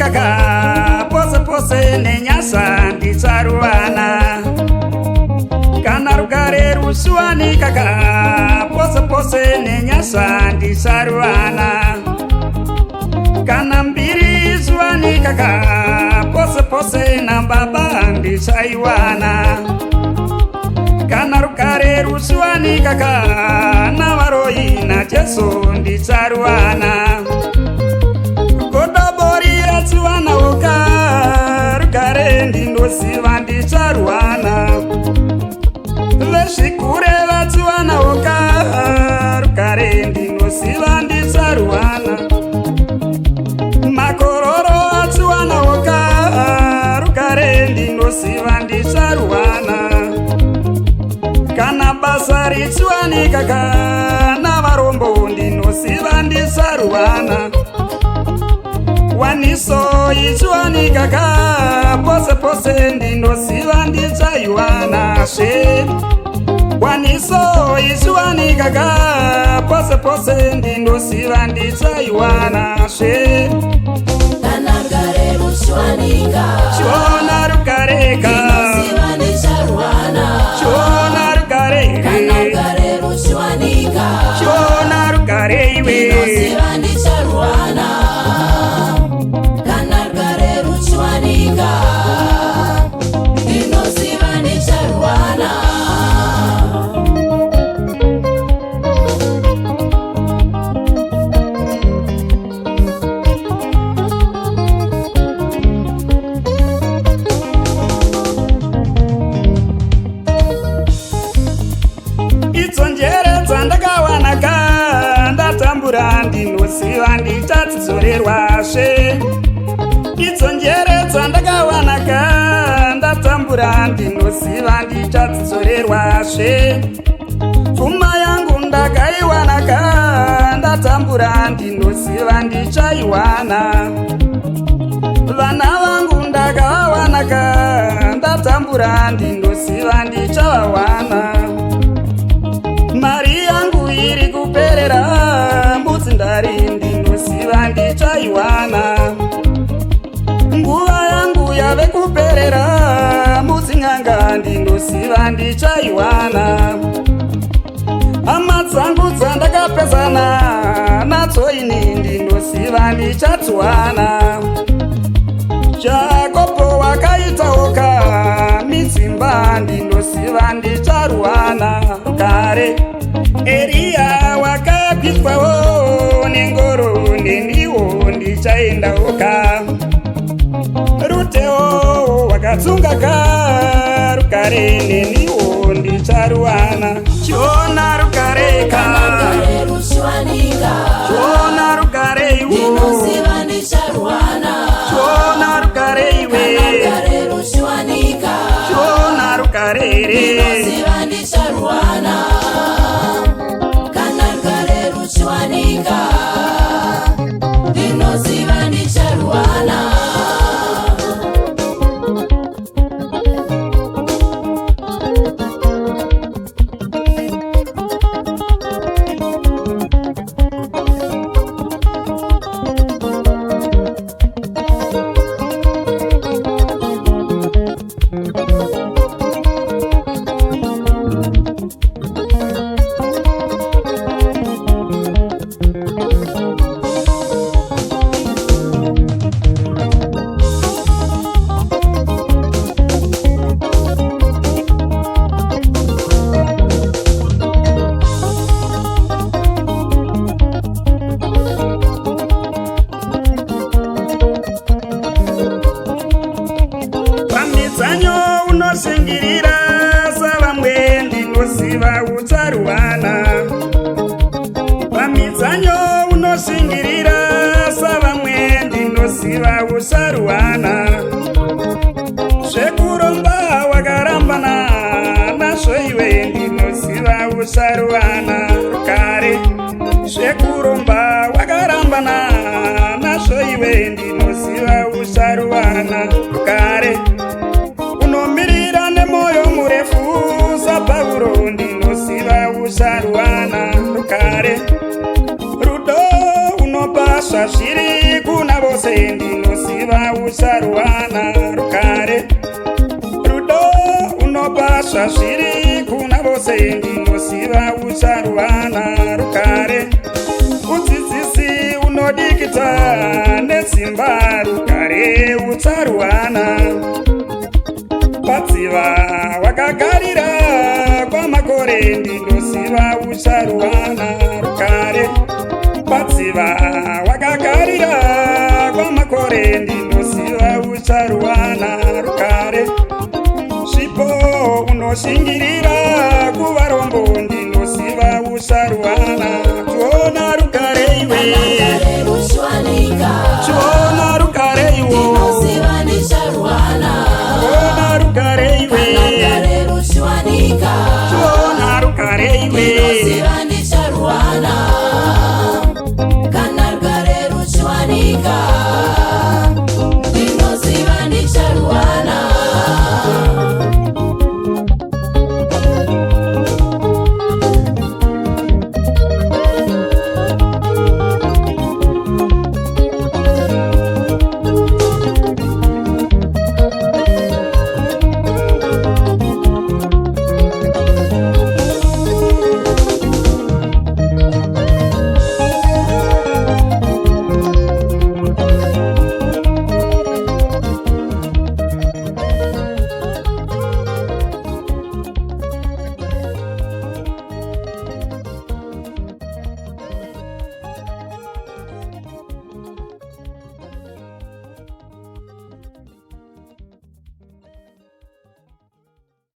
Kaka pose pose nenyasa nditsaruana kana rugare rusuani kaka pose pose nenyasa nditsaruana kana mbiri suani kaka pose pose na baba nditsaiwana kana rugare rusuani kaka na varoi na Jesu nditsaruana Tsuwana oka rugare ndinosiva nditsaruana veshikure vatsuwana oka rugare ndinosiva nditsaruana makororo atsuwana oka rugare ndinosiva nditsaruana kana basa ritsuwanikaka navarombo ndinosiva nditsaruana Waniso itsuwanikaka pose pose ndinosiva nditsaiwana she Waniso itsuwanikaka pose pose ndinosiva nditsaiwana she Kana rugare ruswanika Chona rugareka ndinosiva nditsaiwana Chona rugareka Kana rugare ruswanika Chona rugareiwe ndinosiva nditsaiwana ndinosiva ndichatizorerwashe idzo njere dzandakawanaka ndatambura ndinosiva ndichatizorerwashe pfuma yangu ndakaiwanaka ndatambura ndinosiva ndichaiwana vana vangu ndakawawanaka ndatambura ndinosiva ndichavawana mari yangu iri kuperera mbudzi ndinosiva ndichaiwana nguva yangu yave kuperera mudzin'anga ndinosiva ndichaiwana hama dzangu dzandakapesana nadzo ini ndinosiva ndichadzwana Jakobo wakaitaoka midzimba ndinosiva ndicharwana rugare Eria wakapitwawo nengoro neniwo ndichaendaoka Ruteo wakatsungaka rugare neniwo ndicharuana Chona rugareka Chona rugareiwo ndinosiva ndicharuana Chona rugareiwe Chona rugarere ndinosiva ndicharuana kana rugare rushwanika ndinosiva ndicharuana unosingirira savamwe ndinosiva utsaruana pamitsanyo unosingirira savamwe ndinosiva utsaruana zvekuromba usharuwana rukare zvekuromba wakarambana nazvo iwe ndinoziva usharuwana rukare unomirira nemoyo murefu sapauro ndinoziva usharuwana rukare rudo unopasva zviri kuna vose ndinoziva usharuwana rukare rudo unopasva zviri kuna vose ndinoziva usharuwana rukare udzidzisi unodikita nesimba rukare usharuwana padziva wakagarira kwamakore ndinoziva usharuwana rukare padziva wakagarira kwamakore ndinoziva usharuwana rukare zvipo unoshingirira kuvarombo ndinoziva usharuwana tuona rukare iwe tuona rukare iwo tuona rukare iwe tuona rukare iwe